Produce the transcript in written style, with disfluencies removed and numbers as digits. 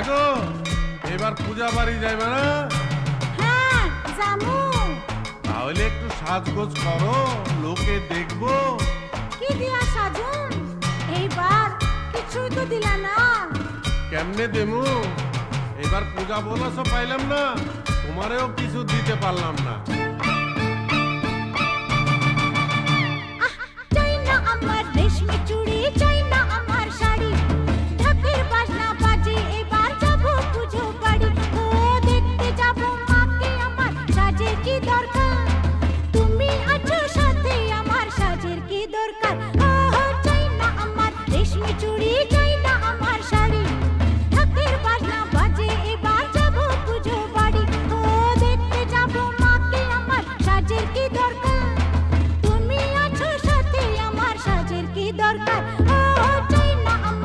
গো এবার পূজা বাড়ি যাইবে না? হ্যাঁ জামু। তাহলে একটু সাজগোজ করো, লোকে দেখবো। কি দিয়া সাজুন? এইবার কিছুই তো দিলা না। কেমনে দেমু? এবার পূজা বোনাসও পাইলাম না, তোমারেও কিছু দিতে পারলাম না। চাই না আমার রেশমি চুড়ি, চাই না